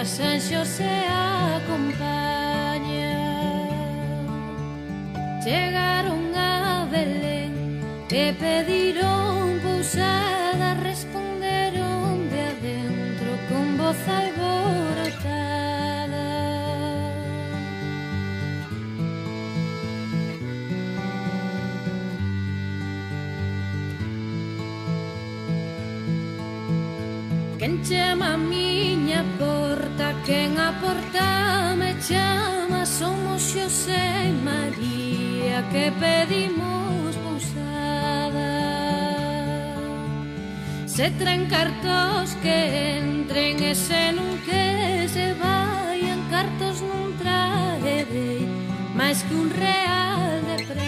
San Xosé acompaña. Chegaron a Belén e pediron pousada, responderon de adentro con voz alborotada. Quen chama a miña porta, quen a porta me chama, somos Xosé e María que pedimos pousada. Se traen cartos que entren e se non que se vayan, cartos non traerei máis que un real de prata.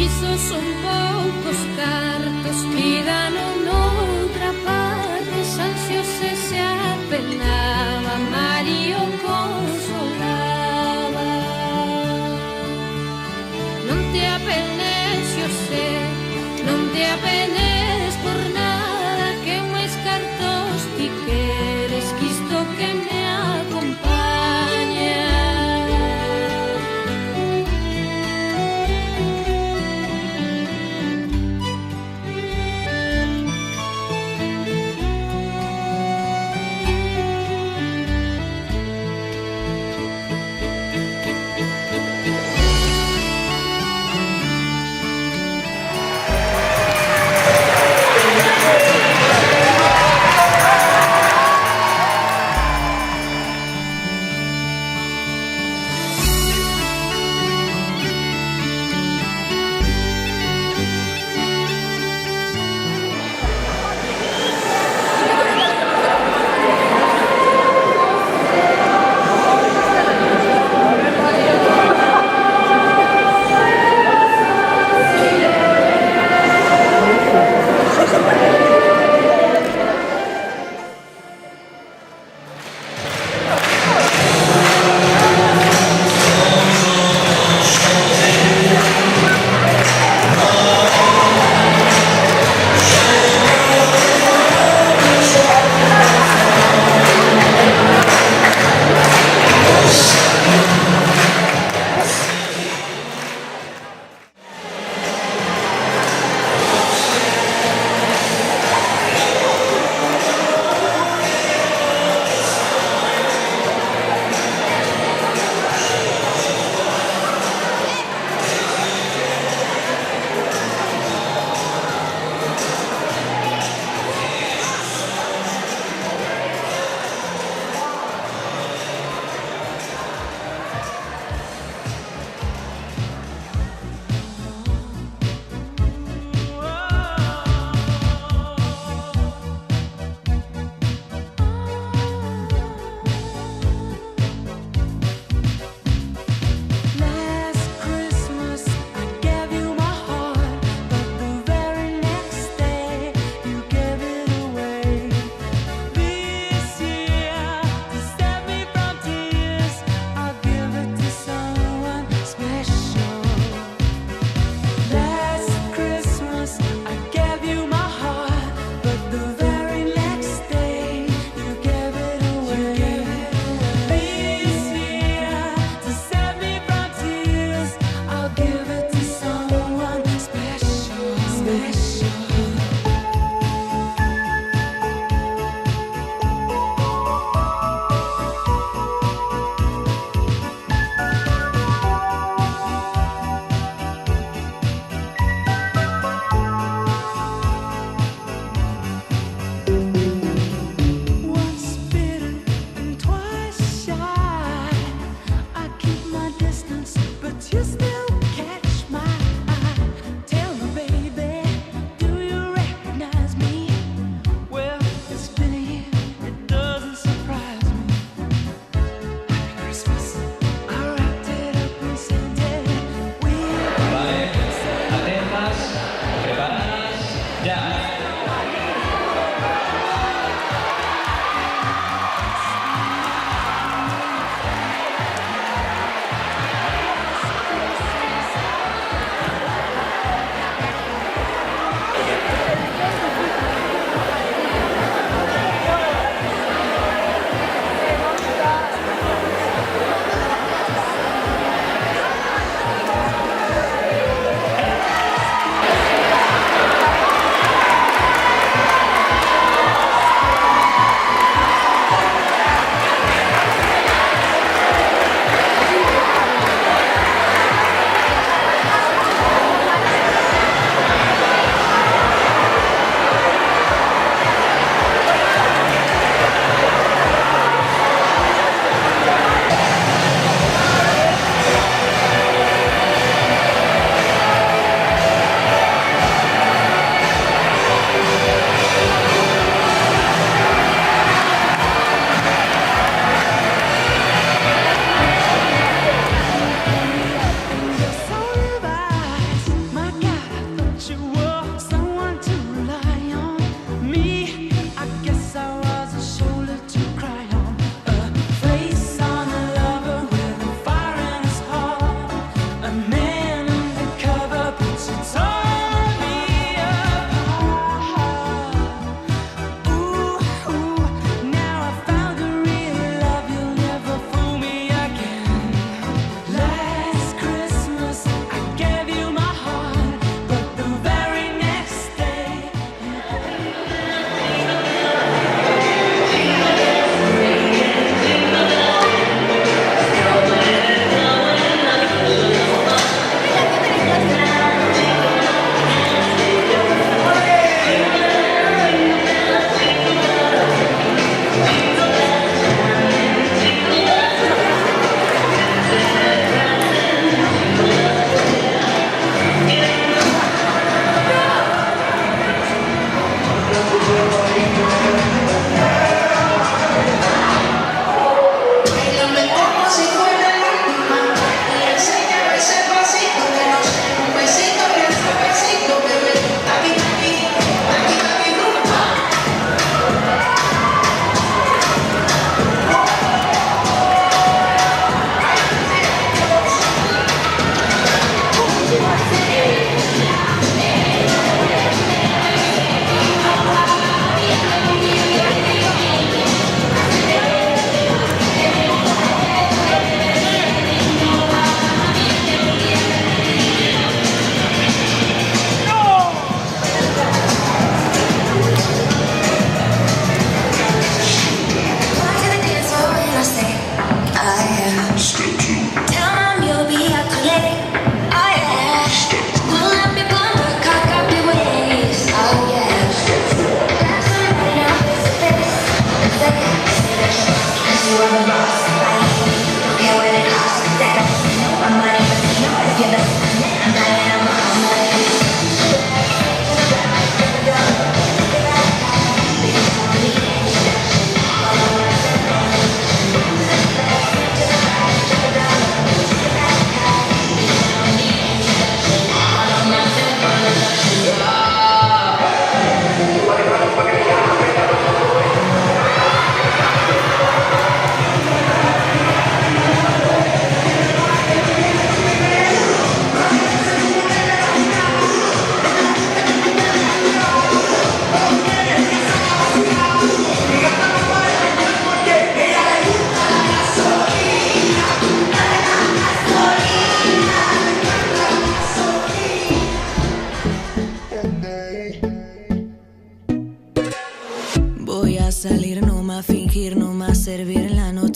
Iso son poucos cartos, pídano noutra parte. San Xosé se apenaba, María o consolaba. Non te apenes, Xosé, non te apenes por nada, que máis cartos ti queres que isto que me acompaña.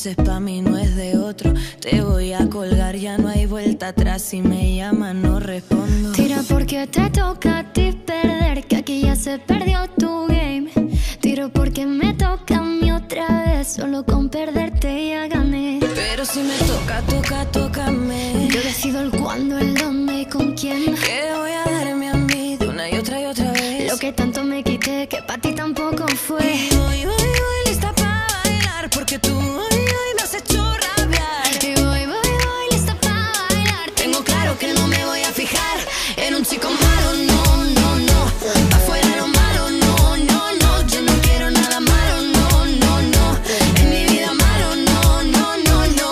noche pa' mí no es de otro. Te voy a colgar, ya no hay vuelta atrás. Si me llaman no respondo. Tira porque te toca a ti perder, que aquí ya se perdió tu game. Tiro porque me toca a mí otra vez, solo con perderte ya gané. Pero si me toca, tócame. Yo decido el cuándo, el dónde y con quién. Que voy a darme a mí de una y otra vez. Lo que tanto me quité, que pa' ti tampoco fue. Y voy lista pa' bailar, porque tú hoy me has hecho rabiar. Y voy lista pa' bailar. Tengo claro que no me voy a fijar en un chico malo, no. Pa' fuera lo malo, no. Yo no quiero nada malo, no. En mi vida malo, no.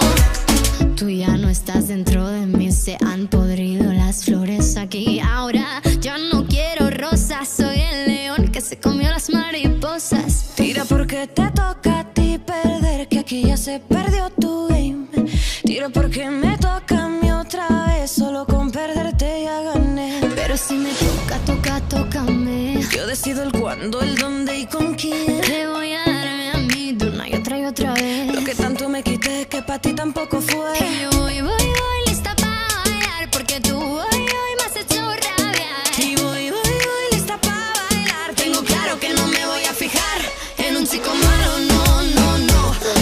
Tú ya no estás dentro de mí, se han podrido las flores aquí. Ahora yo no quiero rosas, soy el león que se comió las mariposas. Tira porque te toca a ti perder, que aquí ya se perdió tu game. Tira porque me toca a mí otra vez, solo con perderte ya gané. Pero si me toca, tócame. Yo decido el cuándo, el dónde y con quién. Te voy a darme a mí de una y otra vez. Lo que tanto me quité, que pa' ti tampoco fue. Y yo voy lista pa' bailar, porque tú hoy me has hecho rabiar. Y voy lista pa' bailar. Tengo claro que no me voy a fijar en un chico malo, no.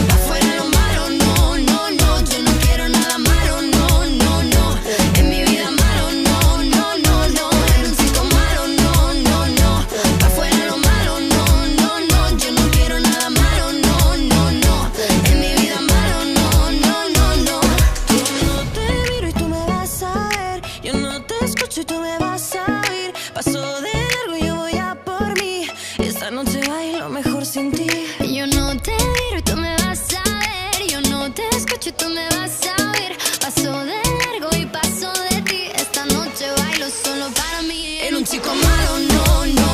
Pa' fuera lo malo, no. Yo no quiero nada malo, no. En mi vida malo, no. En un chico malo, no. Pa' fuera lo malo, no. Yo no quiero nada malo, no. En mi vida malo, no. Yo no te miro y tú me vas a ver. Yo no te escucho y tú me vas a oír. Paso de largo y yo voy a por mí. Esta noche bailo mejor sin ti. Yo no te miro y tú me vas a ver. Yo no te escucho y tú me vas a oír. Paso de largo y paso de ti. Esta noche bailo solo para mí. En un chico malo, no.